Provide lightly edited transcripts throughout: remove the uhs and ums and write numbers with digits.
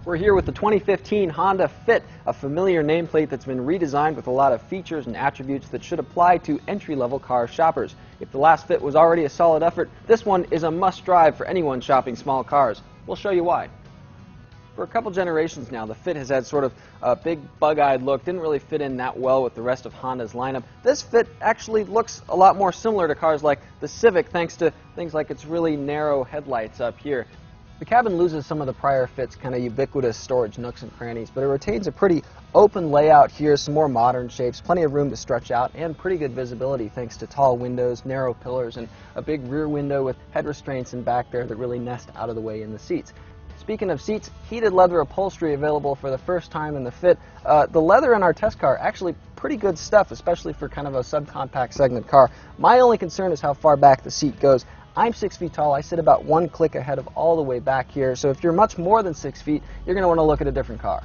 We're here with the 2015 Honda Fit, a familiar nameplate that's been redesigned with a lot of features and attributes that should apply to entry-level car shoppers. If the last Fit was already a solid effort, this one is a must-drive for anyone shopping small cars. We'll show you why. For a couple generations now, the Fit has had sort of a big bug-eyed look, didn't really fit in that well with the rest of Honda's lineup. This Fit actually looks a lot more similar to cars like the Civic thanks to things like its really narrow headlights up here. The cabin loses some of the prior Fit's kind of ubiquitous storage nooks and crannies, but it retains a pretty open layout here, some more modern shapes, plenty of room to stretch out, and pretty good visibility thanks to tall windows, narrow pillars, and a big rear window with head restraints in back there that really nest out of the way in the seats. Speaking of seats, heated leather upholstery available for the first time in the Fit. The leather in our test car, actually pretty good stuff, especially for kind of a subcompact segment car. My only concern is how far back the seat goes. I'm 6 feet tall. I sit about one click ahead of all the way back here, so if you're much more than 6 feet, you're going to want to look at a different car.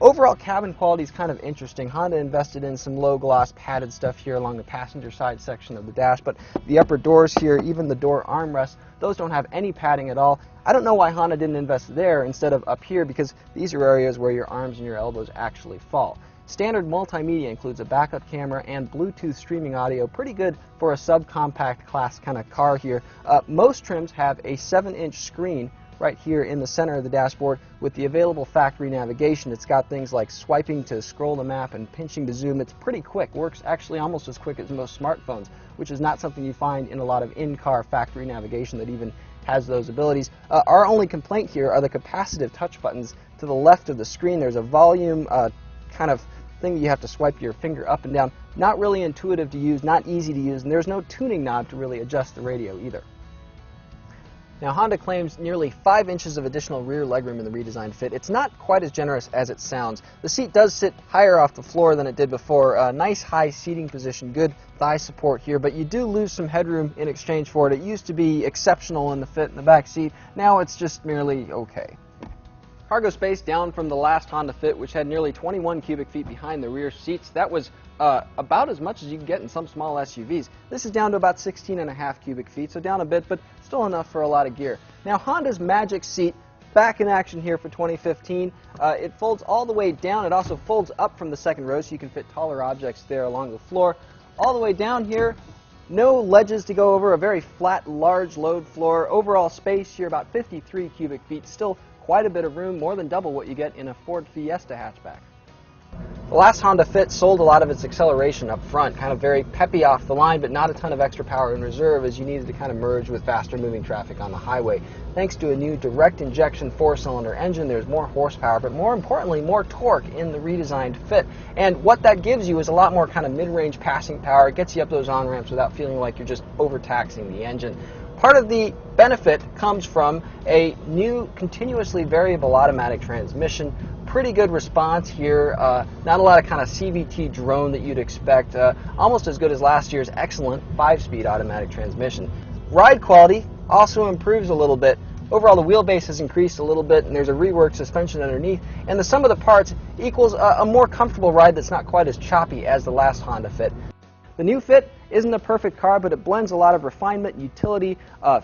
Overall cabin quality is kind of interesting. Honda invested in some low-gloss padded stuff here along the passenger side section of the dash, but the upper doors here, even the door armrests, those don't have any padding at all. I don't know why Honda didn't invest there instead of up here, because these are areas where your arms and your elbows actually fall. Standard multimedia includes a backup camera and Bluetooth streaming audio, pretty good for a subcompact class kind of car here. Most trims have a 7-inch screen right here in the center of the dashboard with the available factory navigation. It's got things like swiping to scroll the map and pinching to zoom. It's pretty quick, works actually almost as quick as most smartphones, which is not something you find in a lot of in-car factory navigation that even has those abilities. Our only complaint here are the capacitive touch buttons to the left of the screen. There's a volume kind of thing that you have to swipe your finger up and down. Not really intuitive to use, not easy to use, and there's no tuning knob to really adjust the radio either. Now, Honda claims nearly 5 inches of additional rear legroom in the redesigned Fit. It's not quite as generous as it sounds. The seat does sit higher off the floor than it did before. Nice high seating position, good thigh support here, but you do lose some headroom in exchange for it. It used to be exceptional in the Fit in the back seat. Now it's just merely okay. Cargo space down from the last Honda Fit, which had nearly 21 cubic feet behind the rear seats. That was about as much as you can get in some small SUVs. This is down to about 16.5 cubic feet, so down a bit, but still enough for a lot of gear. Now, Honda's Magic Seat, back in action here for 2015. It folds all the way down. It also folds up from the second row, so you can fit taller objects there along the floor. All the way down here, no ledges to go over, a very flat, large load floor. Overall space here, about 53 cubic feet. Still quite a bit of room, more than double what you get in a Ford Fiesta hatchback. The last Honda Fit sold a lot of its acceleration up front, kind of very peppy off the line, but not a ton of extra power in reserve as you needed to kind of merge with faster moving traffic on the highway. Thanks to a new direct injection 4-cylinder engine, there's more horsepower, but more importantly, more torque in the redesigned Fit. And what that gives you is a lot more kind of mid-range passing power. It gets you up those on-ramps without feeling like you're just overtaxing the engine. Part of the benefit comes from a new continuously variable automatic transmission. Pretty good response here, not a lot of kind of CVT drone that you'd expect, almost as good as last year's excellent 5-speed automatic transmission. Ride quality also improves a little bit. Overall, the wheelbase has increased a little bit, and there's a reworked suspension underneath, and the sum of the parts equals a more comfortable ride that's not quite as choppy as the last Honda Fit. The new Fit isn't a perfect car, but it blends a lot of refinement, utility,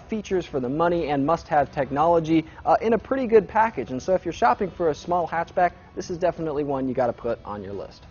features for the money, and must-have technology in a pretty good package. And so if you're shopping for a small hatchback, this is definitely one you got to put on your list.